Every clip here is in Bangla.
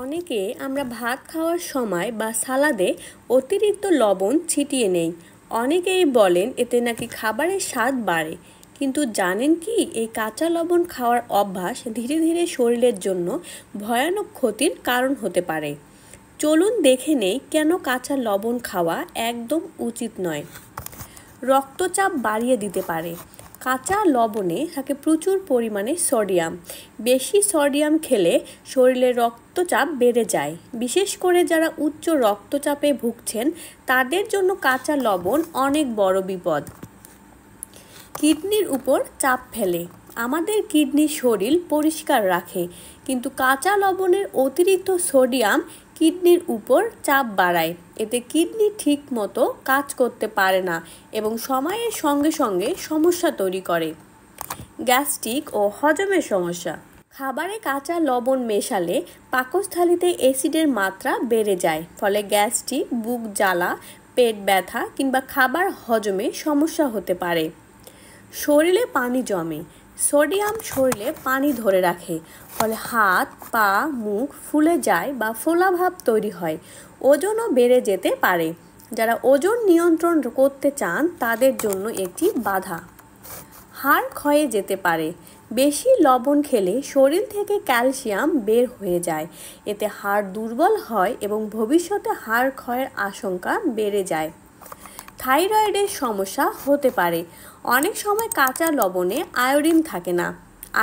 অনেকে আমরা ভাত খাওয়ার সময় বা সালাদে অতিরিক্ত লবণ ছিটিয়ে নেই। অনেকেই বলেন এতে নাকি খাবারের স্বাদ বাড়ে। কিন্তু জানেন কি, এই কাঁচা লবণ খাওয়ার অভ্যাস ধীরে ধীরে শরীরের জন্য ভয়ানক ক্ষতির কারণ হতে পারে। চলুন দেখে নেই কেন কাঁচা লবণ খাওয়া একদম উচিত নয়। রক্তচাপ বাড়িয়ে দিতে পারে। কাঁচা লবণে থাকে প্রচুর পরিমাণে সোডিয়াম। বেশি সোডিয়াম খেলে শরীরে রক্তচাপ বেড়ে যায়। বিশেষ করে যারা উচ্চ রক্তচাপে ভুগছেন তাদের জন্য কাঁচা লবণ অনেক বড় বিপদ। কিডনির উপর চাপ ফেলে। আমাদের কিডনি শরীর পরিষ্কার রাখে, কিন্তু কাঁচা লবণের অতিরিক্ত সোডিয়াম কিডনির উপর চাপ বাড়ায়। এতে কিডনি ঠিক মতো কাজ করতে পারে না এবং সময়ের সঙ্গে সঙ্গে সমস্যা তৈরি করে। গ্যাস্ট্রিক ও হজমের সমস্যা। খাবারে কাঁচা লবণ মেশালে পাকস্থলীতে অ্যাসিডের মাত্রা বেড়ে যায়, ফলে গ্যাস্ট্রিক, বুক জ্বালা, পেট ব্যথা কিংবা খাবার হজমে সমস্যা হতে পারে। শরীরে পানি জমে। সোডিয়াম শরীরে পানি ধরে রাখে, ফলে হাত, পা, মুখ ফুলে যায় বা ফোলাভাব তৈরি হয়। ওজনও বেড়ে যেতে পারে। যারা ওজন নিয়ন্ত্রণ করতে চান তাদের জন্য একটি বাধা। হাড় ক্ষয়ে যেতে পারে। বেশি লবণ খেলে শরীর থেকে ক্যালসিয়াম বের হয়ে যায়। এতে হাড় দুর্বল হয় এবং ভবিষ্যতে হাড় ক্ষয়ের আশঙ্কা বেড়ে যায়। থাইরয়েডের সমস্যা হতে পারে। অনেক সময় কাঁচা লবণে আয়োডিন থাকে না।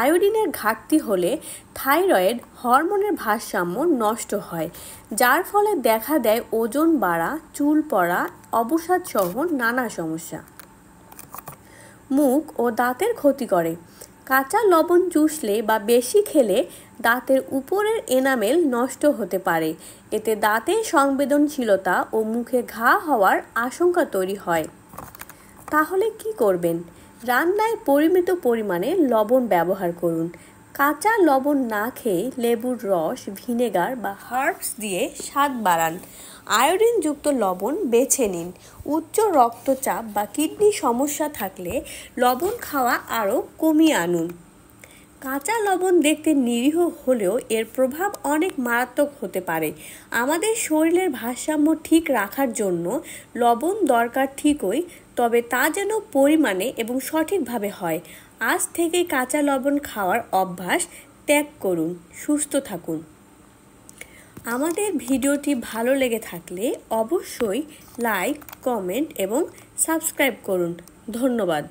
আয়োডিনের ঘাটতি হলে থাইরয়েড হরমোনের ভারসাম্য নষ্ট হয়, যার ফলে দেখা দেয় ওজন বাড়া, চুল পড়া, অবসাদ সহ নানা সমস্যা। মুখ ও দাঁতের ক্ষতি করে। কাঁচা লবণ চুষলে বা বেশি খেলে দাঁতের উপরের এনামেল নষ্ট হতে পারে। এতে দাঁতের সংবেদনশীলতা ও মুখে ঘা হওয়ার আশঙ্কা তৈরি হয়। তাহলে কি করবেন? রান্নায় পরিমিত পরিমাণে লবণ ব্যবহার করুন। কাঁচা লবণ না খেয়ে লেবুর রস, ভিনেগার বা হার্বস দিয়ে স্বাদ বাড়ান। আয়োডিনযুক্ত লবণ বেছে নিন। উচ্চ রক্তচাপ বা কিডনি সমস্যা থাকলে লবণ খাওয়া আরও কমিয়ে আনুন। কাঁচা লবণ দেখতে নিরীহ হলেও এর প্রভাব অনেক মারাত্মক হতে পারে। আমাদের শরীরের ভারসাম্য ঠিক রাখার জন্য লবণ দরকার ঠিকই, তবে তা যেন পরিমাণে এবং সঠিকভাবে হয়। আজ থেকে কাঁচা লবণ খাওয়ার অভ্যাস ত্যাগ করুন। সুস্থ থাকুন। আমাদের ভিডিওটি ভালো লেগে থাকলে অবশ্যই লাইক, কমেন্ট এবং সাবস্ক্রাইব করুন। ধন্যবাদ।